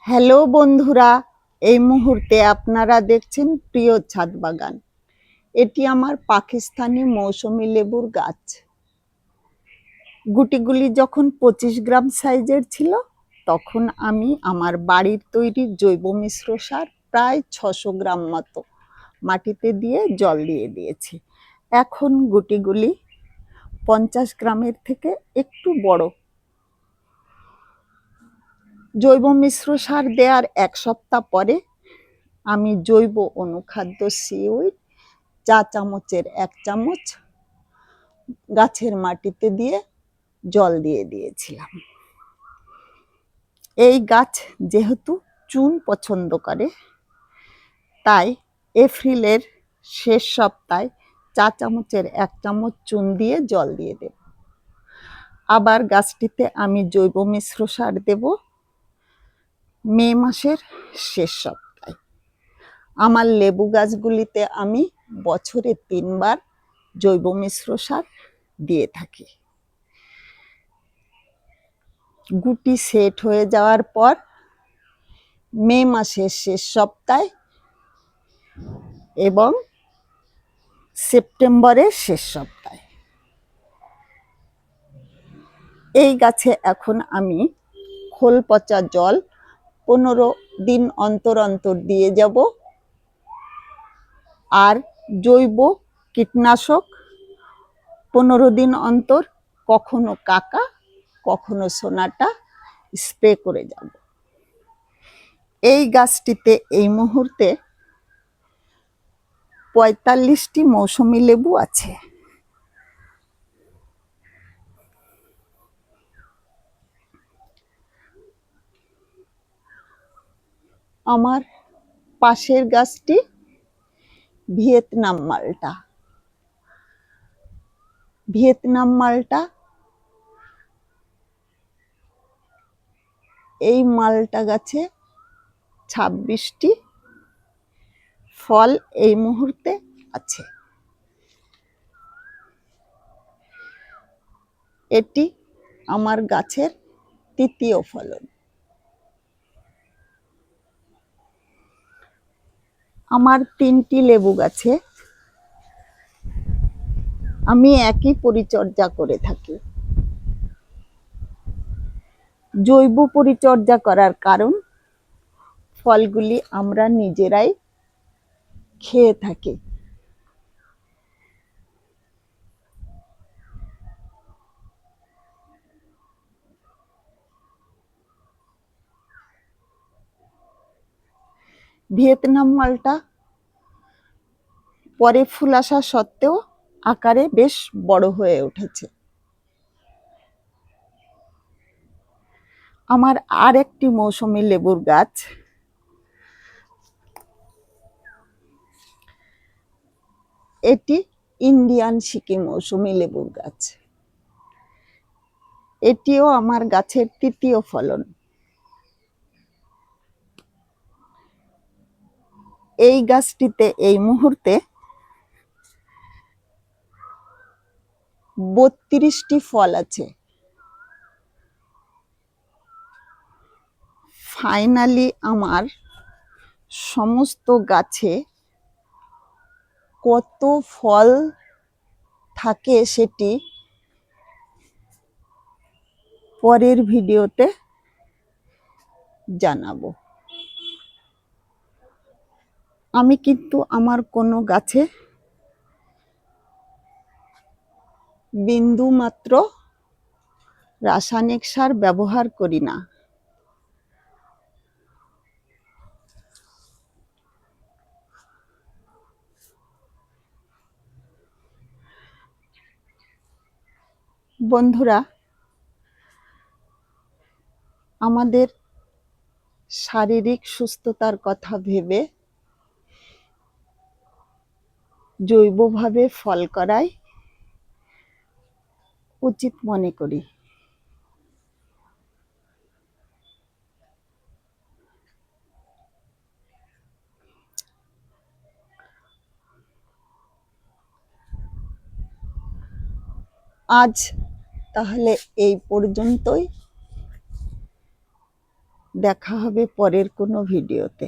Hello বন্ধুরা, এই মুহূর্তে আপনারা দেখছেন প্রিয় ছাদ বাগান। এটি আমার পাকিস্তানি মৌসুমী লেবুর গাছ। গুটিগুলি যখন 25 গ্রাম সাইজের ছিল, তখন আমি আমার বাড়ির তৈরি জৈব মিশ্র সার প্রায় 600 গ্রাম মতো মাটিতে দিয়ে জল দিয়ে দিয়েছি। এখন গুটিগুলি 50 গ্রামের থেকে একটু বড়। জৈব মিশ্র সার দেওয়ার 1 সপ্তাহ পরে আমি জৈব অনুখাদ্য সিউইড চা চামচের 1 চামচ গাছের মাটিতে দিয়ে জল দিয়ে দিয়েছিলাম। এই গাছ যেহেতু চুন পছন্দ করে, তাই এপ্রিলের শেষ সপ্তাহে চা চামচের 1 চামচ চুন দিয়ে জল দিয়ে দেব। আবার গাছটিতে আমি জৈব মিশ্র সার দেব মে মাসের শেষ সপ্তাহে। আমার লেবু গাছগুলিতে আমি বছরে 3 বার জৈব মিশ্র সার দিয়ে থাকি। গুটি সেট হয়ে যাওয়ার পর মে মাসের শেষ সপ্তাহে এবং সেপ্টেম্বরের শেষ সপ্তাহে এই গাছে এখন আমি খোল পচা জল 15 দিন অন্তর অন্তর দিয়ে যাব, আর জৈব কীটনাশক 15 দিন অন্তর, কখনো কাকা কখনো সোনাটা স্প্রে করে যাব। এই গাছটিতে এই মুহূর্তে 45টি মৌসুমী লেবু আছে। আমার পাশের গাছটি ভিয়েতনাম মালটা। ভিয়েতনাম মালটা, এই মালটা গাছে 26টি ফল এই মুহূর্তে আছে। এটি আমার গাছের 3য় ফলন। আমার 3টি লেবু গাছে আমি একই পরিচর্যা করে থাকি। জৈব পরিচর্যা করার কারণ ফলগুলি আমরা নিজেরাই খেয়ে থাকি। ভিয়েতনাম মালটা পরে ফুল আসা সত্ত্বেও আকারে বেশ বড় হয়ে উঠেছে। আমার আর একটি মৌসুমী লেবুর গাছ, এটি ইন্ডিয়ান সিকি মৌসুমী লেবুর গাছ। এটিও আমার গাছের 3য় ফলন। এই গাছটিতে এই মুহূর্তে 32টি ফল আছে। ফাইনালি আমার সমস্ত গাছে কত ফল থাকে সেটি পরের ভিডিওতে জানাবো। আমি কিন্তু আমার কোনো গাছে বিন্দু মাত্র রাসায়নিক সার ব্যবহার করি না। বন্ধুরা, আমাদের শারীরিক সুস্থতার কথা ভেবে জৈবভাবে ফল করাই উচিত মনে করি। আজ তাহলে এই পর্যন্তই। দেখা হবে পরের কোনো ভিডিওতে।